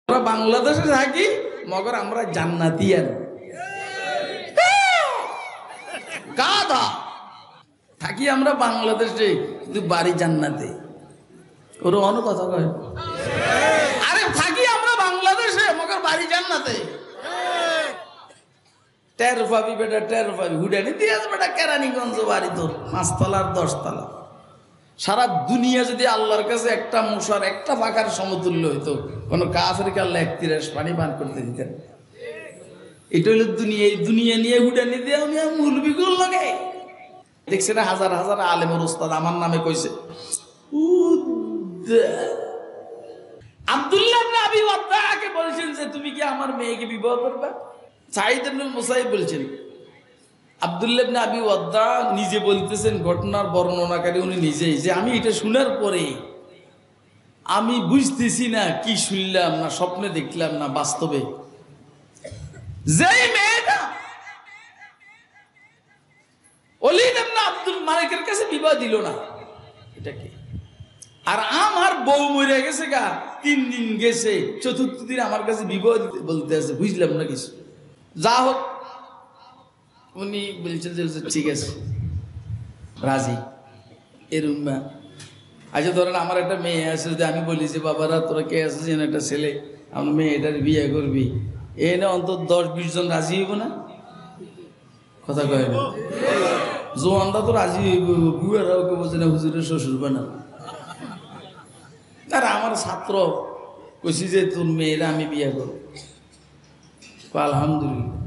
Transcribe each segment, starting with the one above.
আমরা বাংলাদেশে থাকি মগর আমরা জান্নাতিয়ান গাধা থাকি আমরা বাংলাদেশে কিন্তু বাড়ি জান্নাতে ওর অন্য কথা কয় আরে থাকি আমরা বাংলাদেশে মগর বাড়ি জান্নাতে টের পাবি বেটা টের পাবি হুডানি দিয়ে বেটা কেরানীগঞ্জ বাড়ি তোর 5 তলার 10 তলা সারা দুনিয়া যদি আল্লাহর কাছে একটা মশার একটা পাখার সমতুল্য হইতো কোন কাফেরকে আল্লাহ 31 পানি পান করতে দিতেন এটা হলো দুনিয়া এই দুনিয়া নিয়ে হুডানি দিয়ে আমি মুলবি গুল লাগে দেখছেন হাজার হাজার আলেমের উস্তাদ আমার নামে কইছে আব্দুল্লাহ ইবনে আবি ওয়াদ্দাকে বলছেন যে তুমি কি আমার মেয়েকে বিবাহ করবে সাঈদ ইবনে মুসাইয়্যিব বলছেন আব্দুল্লাহ ইবনে আবি ওয়াদ্দা নিজে বলতেছেন ঘটনার বর্ণনাকারী উনি নিজেই যে আমি এটা শোনার পরে আমি বুঝতেছি না কি শুনলাম না স্বপ্নে দেখলাম না বাস্তবে যেই মেয়েটা ওলীদ ইবনে আব্দুল মালিকের কাছে বিবাহ দিল না এটা কি আর আমার বউ মরে গেছে গা 3 দিন গেছে চতুর্থ দিন আমার কাছে বিবাহ বলতে আছে বুঝলাম না কিছু যা হোক উনি বলছেন যে ঠিক আছে রাজি এরকম আচ্ছা ধরেন আমার একটা মেয়ে আছে যদি আমি বলি যে বাবারা তোরা কে আছিস একটা ছেলে আমার মেয়ে এটার বিয়ে করবি এনে অন্তত 10-20 জন রাজি হইব না কথা কয় না জোয়ানরা তো রাজি হইব বুয়ারাও কেউ বোঝে না হুজুরের শ্বশুর বানা আর আমার ছাত্র কইছি যে তোর মেয়েরা আমি বিয়ে করব আলহামদুলিল্লাহ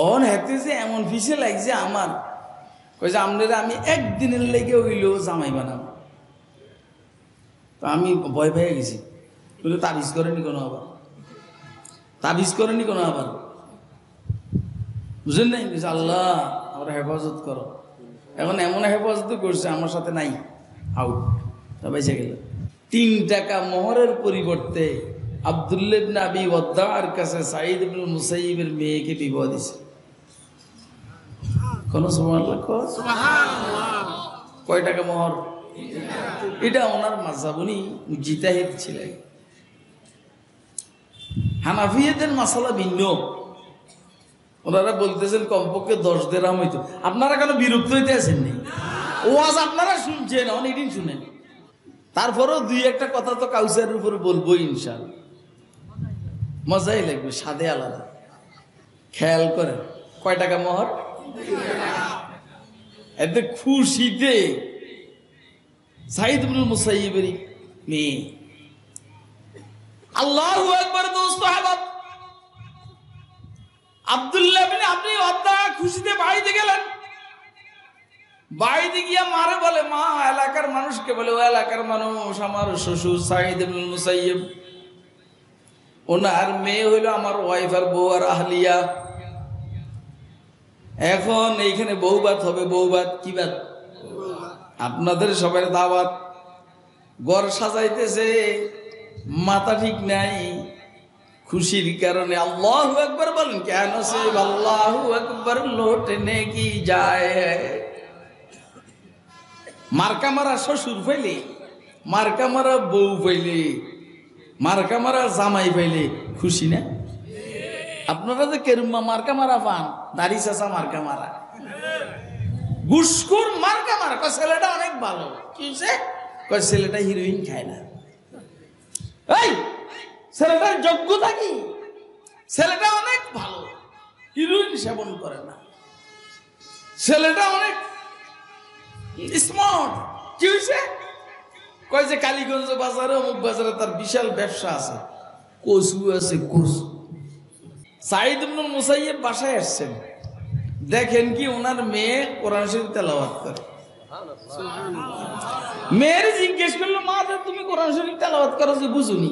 অন হাতে যে এমন ফিসে লাগছে আমার কইছে আপনারা আমি একদিনের লেগে হইলেও জামাই বানাবো তো আমি ভয় পেয়ে গেছি বলে তাবিজ করেনি কোনো আবার তাবিজ করেনি কোনো আবার বুঝলেন নাই আল্লাহ আমরা হেফাজত করো এখন এমন হেফাজত করছে আমার সাথে নাই আউট তা বেঁচে গেল 3 টাকা মোহরের পরিবর্তে আব্দুল্লাহ ইবনে আবি ওয়াদ্দার কাছে সাঈদ ইবনে মুসাইয়্যিবের মেয়েকে বিবাহ দিছে কোন সুবহানাল্লাহ কয় টাকা মোহর এটা ওনার মাযহাব উনি মুজতাহিদ ছিলেন হানাফিয়াদের মাসালা ভিন্ন ওনারা বলতেছেন কমপক্ষে 10 দিরহাম হইতো আপনারা কেন বিরক্ত হইতে আছেন নি ওয়াজ আপনারা শুনছেন অনেকদিন শুনেন তারপরেও 2-1টা কথা তো কাউসারের উপর বলবো ইনশাআল্লাহ মজাই লাগবে স্বাদে আলাদা খেয়াল করেন কয় টাকা মোহর এতে খুশিতে সাঈদ ইবনে মুসাইয়্যিবের মেয়ে আল্লাহু আকবার দোস্ত হাবাব আব্দুল্লাহ ইবনে আবি ওয়াদ্দা খুশিতে বাড়িতে গেলেন বাড়িতে গিয়া মারে বলে মা এলাকার মানুষকে বলে ও এলাকার মানুষ আমার শ্বশুর সাঈদ ইবনে মুসাইয়্যিব ওনার মেয়ে হইল আমার ওয়াইফ আর বউ আর আহলিয়া এখন এইখানে বউবাত হবে বউবাত কি বাত আপনাদের সবার দাওয়াত ঘর সাজাইতেছে মাথা ঠিক নাই খুশির কারণে আল্লাহু আকবার বলেন কেন সে আল্লাহু আকবার লৌটনে কি যায় মার্কা মারা শ্বশুর পাইলে মার্কা মারা বউ পাইলে মার্কা মারা জামাই পাইলে খুশি না আপনারা যে কেরুম্মা মার্কা মারা পান দাড়ি চাচা মার্কা মারা ঘুষখোর মার্কা মারা কয় ছেলেটা অনেক ভালো কি হইছে কয় ছেলেটা হিরোইন খায় না এই ছেলেটার যোগ্যতা কি ছেলেটা অনেক ভালো হিরোইন সেবন করে না ছেলেটা অনেক স্মার্ট কি হইছে কয় যে কালীগঞ্জ বাজারে অমুক বাজারে তার বিশাল ব্যবসা আছে কচু আছে কচু সাঈদ ইবনে মুসাইয়্যিব বাসায় আসছেন দেখেন কি ওনার মেয়ে কোরআন শরীফ তেলাওয়াত করে মেয়ের জিজ্ঞেস করলো মা তুমি কোরআন শরীফ তেলাওয়াত করো যে বুঝুনি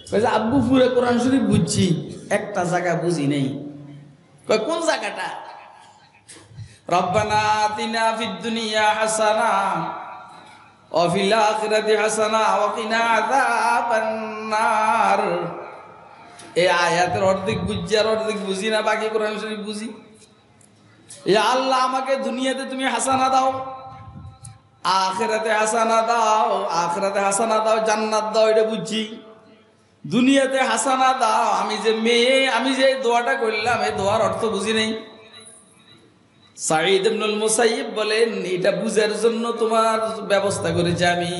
কইছে আব্বু পুরো কোরআন শরীফ বুঝছি একটা জায়গা বুঝি নাই কয় কোন জায়গাটা রব্বানা আতিনা ফিদ দুনিয়া হাসানা ওয়া ফিল আখিরাতি হাসানা ওয়া কিনা আযাবান নার এই আয়াতের অর্ধেক বুঝছি আর অর্ধেক বুঝি না বাকি কোরআন শরীফ বুঝি ইয়া আল্লাহ আমাকে দুনিয়াতে তুমি হাসানা দাও আখিরাতে হাসানা দাও জান্নাত দাও এটা বুঝছি দুনিয়াতে হাসানা দাও। আমি যে মেয়ে, আমি যে দোয়াটা করলাম এই দোয়ার অর্থ বুঝি নেই। সাঈদ ইবনুল মুসাইয়্যিব বলেন এটা বুঝার জন্য তোমার ব্যবস্থা করেছি আমি।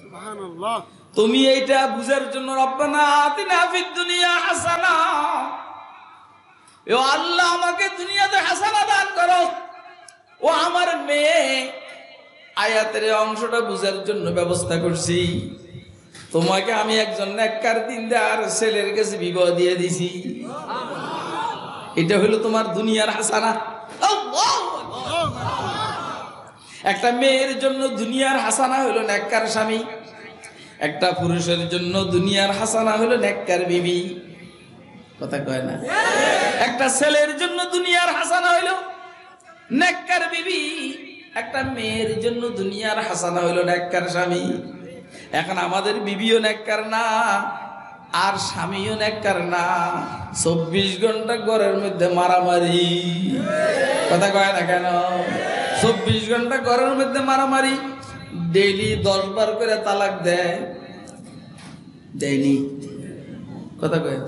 সুবহানাল্লাহ। তুমি এইটা বুঝার জন্য রব্বানা আতিনা ফিদ দুনিয়া হাসানা, ও আল্লাহ আমাকে দুনিয়াতে হাসানা দান করো। ও আমার মেয়ে, আয়াতের অংশটা বুঝার জন্য ব্যবস্থা করছি। তোমাকে আমি একজন নেককার দিনদার ছেলের কাছে বিবাহ দিয়ে দিছি। এটা হলো তোমার দুনিয়ার হাসানা। একটা মেয়ের জন্য দুনিয়ার হাসানা হলো নেককার স্বামী, একটা পুরুষের জন্য দুনিয়ার হাসানা হলো নেককার বিবি। কথা কয় না? একটা ছেলের জন্য দুনিয়ার হাসানা হলো নেককার বিবি, একটা মেয়ের জন্য দুনিয়ার হাসানা হলো নেককার স্বামী। এখন আমাদের বিবিও নেককার না, আর স্বামীও নেককার না। 24 ঘন্টা ঘরের মধ্যে মারামারি। কথা কয় না কেন? 24 ঘন্টা ঘরের মধ্যে মারামারি। ডেইলি 10 বার করে তালাক দেয়। দেয়নি? কথা কয়?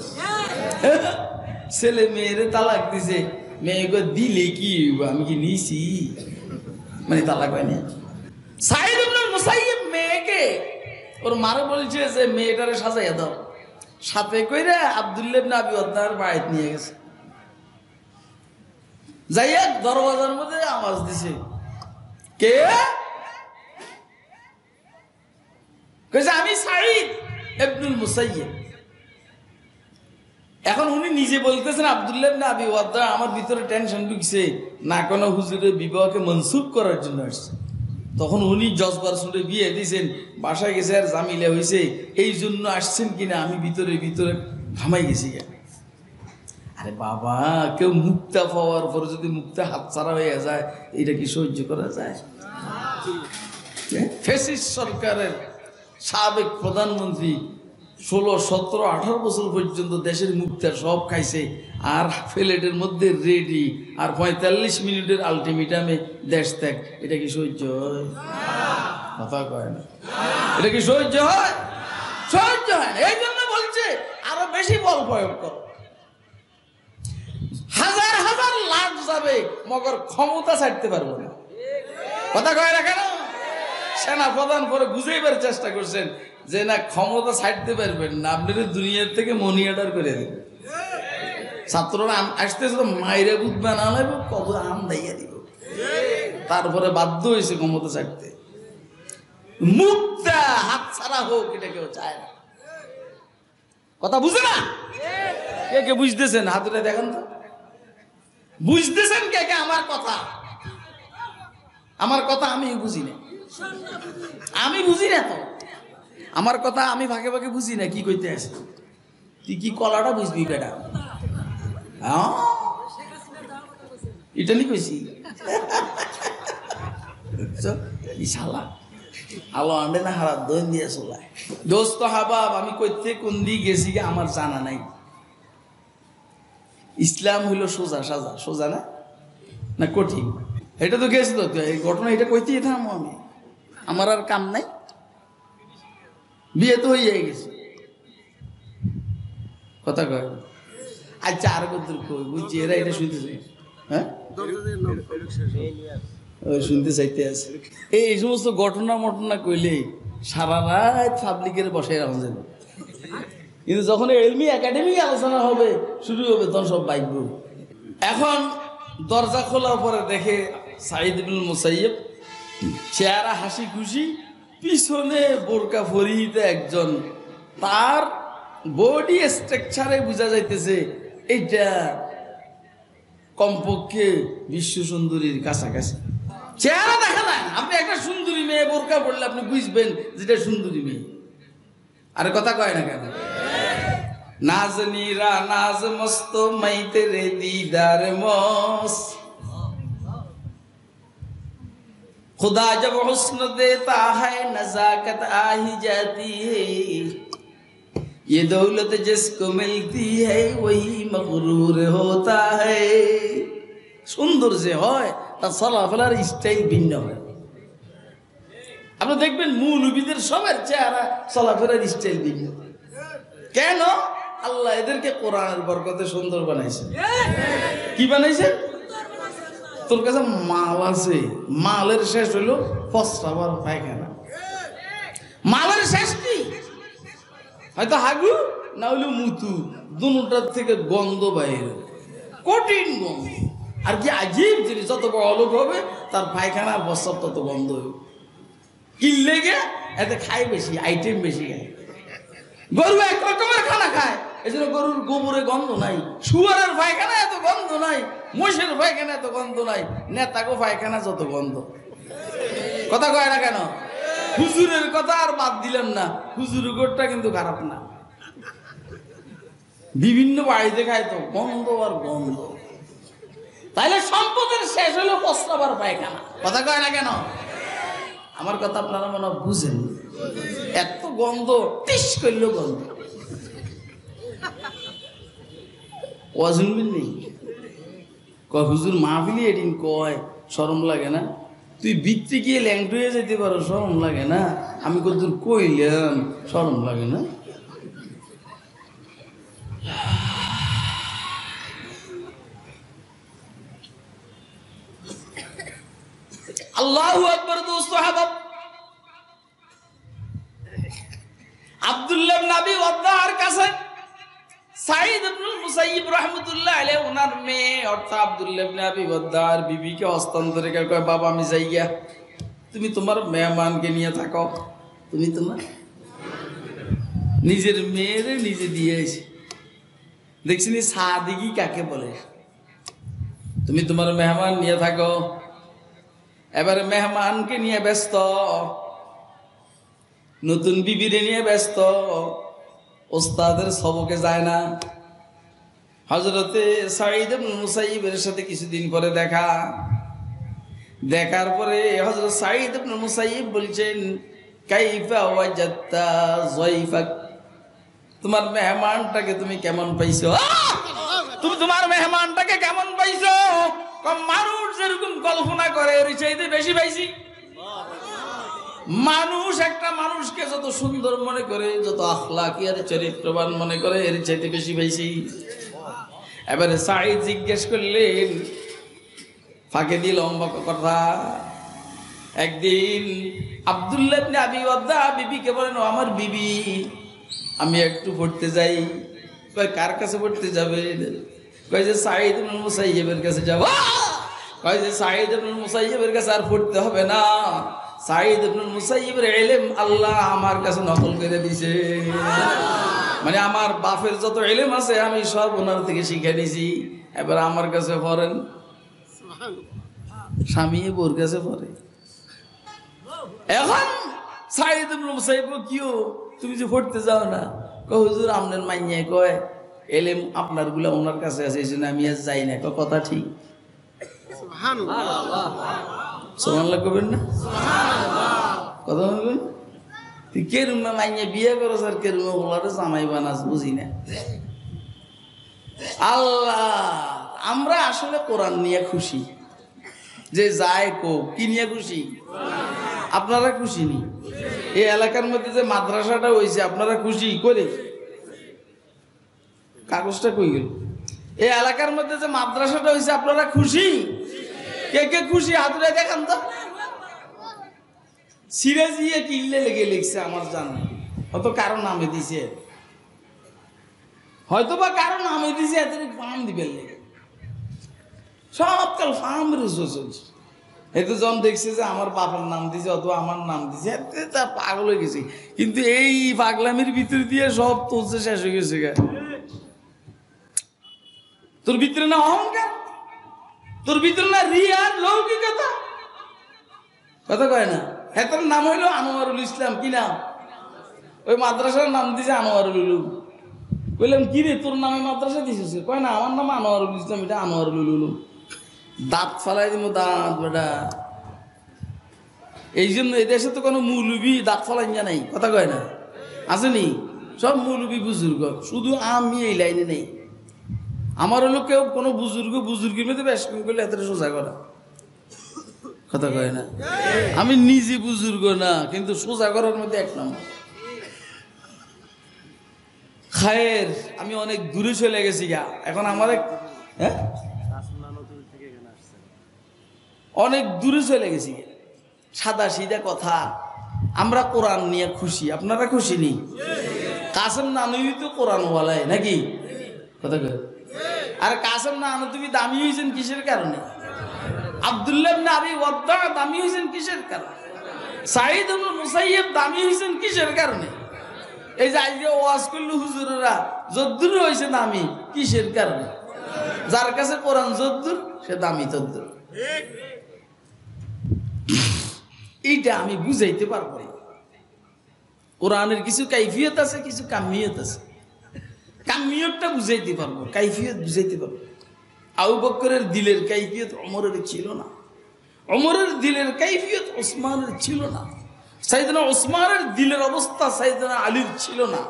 ছেলে মেয়েরে তালাক দিছে। মেয়েকে দিলে কি আমি কি নিছি? মানে তালাক হয়নি। সাঈদ ইবনুল মুসাইয়্যিব মেয়েকে ওর মারে বলছে যে মেয়েটারে সাজাইয়া দাও। সাথে কইরা আব্দুল্লাহ ইবনে আবি ওয়াদ্দার বাড়িতে নিয়ে গেছে। যাইয়া দরওয়াজার মধ্যে আওয়াজ দিছে, কে? কইছে আমি সাঈদ ইবনুল মুসাইয়্যিব। এখন উনি নিজে বলতেছেন আব্দুল্লাহ ইবনে আবি ওয়াদ্দা, আমার ভিতরে টেনশন ঢুকছে, না কোনো হুজুরের বিবাহকে মনসুখ করার জন্য আসছে। তখন উনি জজবার শুনে বিয়ে দিয়েছেন, বাসায় গেছে আর জামিলা হয়েছে, এই জন্য আসছেন কিনা আমি ভিতরে ভিতরে ঘামাই গেছি। আরে বাবা, কেউ মুক্তা পাওয়ার পর যদি মুক্তা হাতছাড়া হয়ে যায়, এটা কি সহ্য করা যায়? ফ্যাসিস্ট সরকারের সাবেক প্রধানমন্ত্রী 16, 17, 18 বছর পর্যন্ত দেশের মুক্তা সব খাইছে, আর ফ্লেটের মধ্যে রেডি, আর 45 মিনিটের আলটিমেটামে দেশ ত্যাগ। এটা কি সহ্য হয়? কথা কয় না। এটা কি সহ্য হয়? সহ্য হয় না। এই জন্য বলছে আরো বেশি বল প্রয়োগ করো। হাজার হাজার লাখ যাবে, মগর ক্ষমতা ছাড়তে পারবো না। কথা কয় না কেন? সেনা প্রধান পরে বুঝাইবার চেষ্টা করছেন যে না, ক্ষমতা ছাড়তে পারবেন না, আপনাদের দুনিয়ার থেকে মনি অর্ডার করে দেবেন। ছাত্ররা আসতেছে তো মাইরা বুঝবে না, কত আম দাইয়া দিব। তারপরে বাধ্য হয়েছে ক্ষমতা ছাড়তে। মুক্তা হাত ছাড়া হোক, এটা কেউ চায় না। কথা বুঝে না? কে কে বুঝতেছেন? হাতুটা দেখেন তো, বুঝতেছেন কে কে আমার কথা? আমার কথা আমি বুঝি না, আমি বুঝি না তো। আমার কথা আমি ভাগে ভাগে বুঝি না। কি কইতে আসে তুই? কি কলাটা বুঝবি বেটা? এটা নি কইছি শালা আলো আন্ডে না হারাত দইন দিয়ে চলায়। দোস্ত হাবাব, আমি কইতে কোন দিক গেছি আমার জানা নাই। ইসলাম হইল সোজা সাজা। সোজা না, না কঠিন? এটা তো গেছিল তো এই ঘটনা, এটা কইতেই থামো আমি। আমার আর কাম নাই, বিয়ে তো হয়ে গেছে। কথা কয় আচ্ছা, আর কত কই বুঝছি, এরা এটা শুনতেছে। হ্যাঁ, শুনতে চাইতে আছে। এই সমস্ত ঘটনা মটনা কইলে সারা রাত পাবলিকের বসাই রাখা যাবে, কিন্তু যখন এলমি একাডেমিক আলোচনা হবে, শুরু হবে, তখন সব বাইকব। এখন দরজা খোলার পরে দেখে সাঈদ ইবনুল মুসাইয়্যিব চেহারা হাসি খুশি, পিছনে বোরকা পরিহিত একজন। তার বডি স্ট্রাকচারে বোঝা যাইতেছে এইটা কমপক্ষে বিশ্ব সুন্দরীর কাছাকাছি। চেহারা দেখা যায় না। আপনি একটা সুন্দরী মেয়ে বোরকা পড়লে আপনি বুঝবেন যেটা সুন্দরী মেয়ে। আরে কথা কয় না কেন? नाज़नीरा नाज मस्तो मैं तेरे दीदार मौस, खुदा जब हुस्न देता है नज़ाकत आ ही जाती है, ये दौलत जिसको मिलती है वही मगरूर होता है। সুন্দর যে হয় তার চলাফেরার স্টাইল ভিন্ন হয়। আপনি দেখবেন মৌলবীদের সবার চেহারা চলাফেরার স্টাইল ভিন্ন। কেন? আল্লাহ এদেরকে কোরআনের বরকতে সুন্দর বানাইছে। কি বানাইছে? তোর কাছে মাল আছে, মালের শেষ হইলো প্রস্রাব আর পায়খানা। মালের শেষ কি? হয়তো হাগু না হইলো মুতু, দুটার থেকে গন্ধ বাইরে, কঠিন গন্ধ। আর কি আজীব জিনিস, যত বড় লোক হবে তার পায়খানা আর প্রস্রাব তত গন্ধ হবে। কিনলে গে এতে খায় বেশি, আইটেম বেশি খায়। গরু এক রকমের খানা খায়, এই জন্য গরুর গোবরে গন্ধ নাই, শুয়ারের পায়খানা এত গন্ধ নাই, মোষের পায়খানা এত গন্ধ নাই, নেতাগো পায়খানা যত গন্ধ। কথা কয় না কেন? হুজুরের কথা আর বাদ দিলাম না, হুজুরের গোটটা কিন্তু খারাপ না, বিভিন্ন বাড়িতে খায় তো গন্ধ আর গন্ধ। তাইলে সম্পদের শেষ হলো প্রস্রাব আর পায়খানা। কথা কয় না কেন? আমার কথা আপনারা মনে বুঝেন? এত গন্ধ, টিস করলেও গন্ধ। অজুনবিন নেই কয় হুজুর মাহফিলি এদিন কয় শরম লাগে না? তুই বিক্রি গিয়ে ল্যাংটু হয়ে যেতে পারো, শরম লাগে না? আমি কতদূর কইলাম, শরম লাগে না? আল্লাহু আকবার। দোস্ত হাবাব, আব্দুল্লাহ ইবনে আবি ওয়াদ্দার কাছে সাঈদ ইবনুল মুসাইয়িব রাহমাতুল্লাহ আলাইহি ওনার মেয়ে অর্থাৎ আব্দুল্লাহ ইবনে আবি ওয়াদ্দার বিবিকে হস্তান্তর করে কয়, বাবা আমি যাই গিয়া, তুমি তোমার মেহমানকে নিয়ে থাকো। তুমি তোমার নিজের মেয়েরে নিজে দিয়ে এসে দেখছিনি সাদিকি কাকে বলে? তুমি তোমার মেহমান নিয়ে থাকো। এবারে মেহমানকে নিয়ে ব্যস্ত, নতুন বিবিরে নিয়ে ব্যস্ত, ওস্তাদের সবকে যায় না। হযরতে সাঈদ ইবনে মুসাইয়িবের সাথে কিছুদিন পরে দেখার পরে হযরত সাঈদ ইবনে মুসাইয়িব বলছেন, কাইফা ওয়াজাদতা যায়ফাক, তোমার মেহমানটাকে তুমি কেমন পাইছো? তুমি তোমার মেহমানটাকে কেমন পাইছো? মানুষ যেরকম কল্পনা করে এর চাইতে বেশি পাইছি। মানুষ একটা মানুষকে যত সুন্দর মনে করে, যত আখলাকি আর চরিত্রবান মনে করে, এর চাইতে বেশি পাইছি। এবারে সাঈদ জিজ্ঞেস করলেন, ফাঁকে দিয়ে লম্বা কথা, একদিন আব্দুল্লাহ ইবনে আবি ওয়াদ্দা বিবিকে বলেন, ও আমার বিবি, আমি একটু পড়তে যাই। কয় কার কাছে পড়তে যাবে? কয় যে সাঈদ ইবনে মুসাইয়িবের কাছে যাব। কয় যে সাঈদ ইবনে মুসাইয়িবের কাছে আর পড়তে হবে না, সাঈদ ইবনে মুসাইয়িবের ইলম আল্লাহ আমার কাছে নকল করে দিয়েছে। মানে আমার বাপের যত ইলম আছে আমি সব ওনার থেকে শিখে নিয়েছি, এবার আমার কাছে পড়েন। স্বামী বোর কাছে পড়ে। এখন সাঈদ ইবনে মুসাইয়িব কিও তুমি যে পড়তে যাও না? কয় হুজুর আপনার মাইয়া কয় ইলম আপনার গুলা ওনার কাছে আছে, এই জন্য আমি আর যাই না। কয় কথা ঠিক। সুবহানাল্লাহ, সুবহানাল্লাহ কবেন না? কথা বলবেন। তুই কে রুমে মাইয়া বিয়ে করো স্যার, কে রুমে ওলারে জামাই বানাস, বুঝি না। আল্লাহ, আমরা আসলে কোরআন নিয়ে খুশি, যে যায় কো কি নিয়ে খুশি? আপনারা খুশি নি? এই এলাকার মধ্যে যে মাদ্রাসাটা হয়েছে আপনারা খুশি করে? কাগজটা কই গেল? এই এলাকার মধ্যে যে মাদ্রাসাটা হয়েছে আপনারা খুশি? কে কে খুশি হাত উঠায় দেখান তো। সিরাজিয়ে কিনলে লেগে লিখছে আমার জানা, হয়তো কারো নামে দিছে, হয়তো বা কারো নামে দিছে, এত ফার্ম দিবেন লেগে সব কাল ফার্ম রুজু চলছে। এই তো যখন দেখছে যে আমার বাবার নাম দিছে অথবা আমার নাম দিছে, তা পাগল হয়ে গেছে। কিন্তু এই পাগলামির ভিতর দিয়ে সব তুলছে, শেষ হয়ে গেছে। তোর ভিতরে না অহংকার, তোর ভিতরে না রিয়ার লৌকিকতা। কথা কয় না? হ্যাঁ, তোর নাম হইলো আনোয়ারুল ইসলাম। কি নাম? ওই মাদ্রাসার নাম দিছে আনোয়ারুল উলুম। বললাম কি রে তোর নামে মাদ্রাসা দিছিস? কয় না আমার নাম আনোয়ারুল ইসলাম, এটা আনোয়ারুল উলুম। দাঁত ফালাই দিব, দাঁত বেটা। এই জন্য এই দেশে তো কোনো মৌলবি দাঁত ফালাই নাই। কথা কয় না? আসেনি? সব মৌলবি বুজুর্গ, শুধু আমি এই লাইনে নেই। আমার হলো কেউ কোনো বুজুর্গের মধ্যে বেশ করলে এত সোজা করা। কথা কয় না? আমি নিজে বুজুর্গ না, কিন্তু সোজা করার মধ্যে এক নম্বর। খায়ের আমি অনেক দূরে চলে গেছি গা, এখন আমার হ্যাঁ অনেক দূরে চলে গেছি গা। সাদা সিধা কথা, আমরা কোরআন নিয়ে খুশি, আপনারা খুশি নি? কাসেম নানুই তো কোরআনওয়ালাই নাকি কথা কয়? আর কাসেম নানু তুমি দামি হয়েছেন কিসের কারণে? আব্দুল্লাহ ইবনে আবি ওয়াদ্দা দামি হয়েছেন কিসের কারণে? সাঈদ ইবনে মুসাইয়্যিব দামি হয়েছেন কিসের কারণে? এই যে আজকে ওয়াজ করলো হুজুরেরা যদ্দুর হয়েছে দামি কিসের কারণে? যার কাছে কোরআন যদ্দুর সে দামি তদ্দুর। এইটা আমি বুঝাইতে পারবো। কোরআনের কিছু কাইফিয়ত আছে, কিছু কামিয়ত আছে। কামিয়তটা বুঝাইতে পারবো, কাইফিয়ত বুঝাইতে পারবো। আবু বকরের দিলের কাইফিয়ত ওমরের ছিল না, ওমরের দিলের কাইফিয়ত ওসমানের ছিল না, সাইয়েদনা ওসমানের দিলের অবস্থা সাইয়েদনা আলীর ছিল না,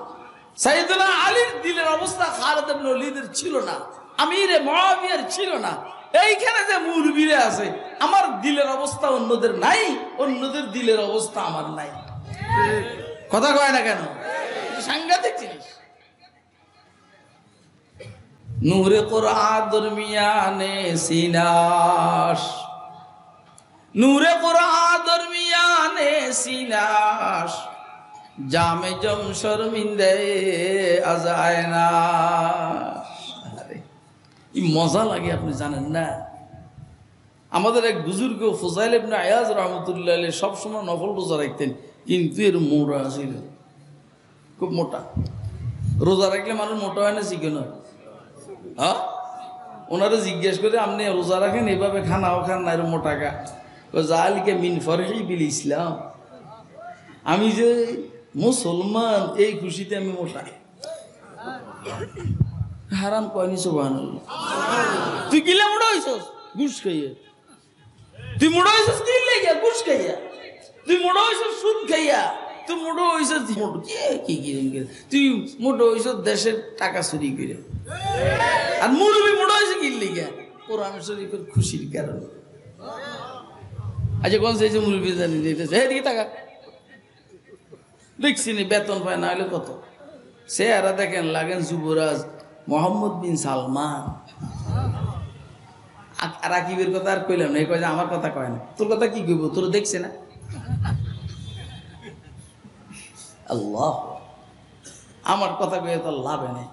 সাইয়েদনা আলীর দিলের অবস্থা খালিদ ইবনে ওলীদের ছিল না, আমিরে মুআবিয়ার ছিল না। এইখানে যে মুরব্বিরা আছে, আমার দিলের অবস্থা অন্যদের নাই, অন্যদের দিলের অবস্থা আমার নাই। কথা কয় না কেন? সাংঘাতিক জিনিস। নূরে কোরআন দরমিয়ানে সিনাস, নূরে কোরআন দরমিয়ানে সিনাস, জামে জম শর্মিন্দে আজায়না। এই মজা লাগে, আপনি জানেন না? আমাদের এক বুজুর্গ ফুজাইল ইবনে আয়াজ রাহমাতুল্লাহ আলাইহি সবসময় নফল রোজা রাখতেন, কিন্তু এর মোটা ছিল, খুব মোটা। রোজা রাখলে মানুষ মোটা হয় না চিকেন হয়? হ্যাঁ, ওনারা জিজ্ঞেস করে আপনি রোজা রাখেন এভাবে খানাও খান না, এর মোটা খা? জালিকা মিন ফরহি বিল ইসলাম, আমি যে মুসলমান এই খুশিতে আমি মোটা। হারাম কয়নি সুবহানাল্লাহ। তুই কিলা মোটা হইছস? ঘুষ খাইয়া। তুই মোটা হইছস কি লাইয়া? ঘুষ খাইয়া। তুই মোটা হইছস সুদ খাইয়া। তুই মোটা হইছস তুই মোটা হইছস দেশের টাকা চুরি করে। আর মুরব্বি মোটা হইছে কি লাইয়া? কোরআন শরীফের খুশির কারণে। আচ্ছা কোন চাইছে মুরব্বি জানি দিতেছে, এদিকে টাকা দেখছি নি, বেতন পায় না হলে কত। সে আর দেখেন লাগেন যুবরাজ মোহাম্মদ বিন সালমান। রাকিবের কথা আর কইলাম না, কয় যে আমার কথা কয় না। তোর কথা কি কইব? তোর দেখছে না? আল্লাহ, আমার কথা কয়ে তোর লাভে নেই।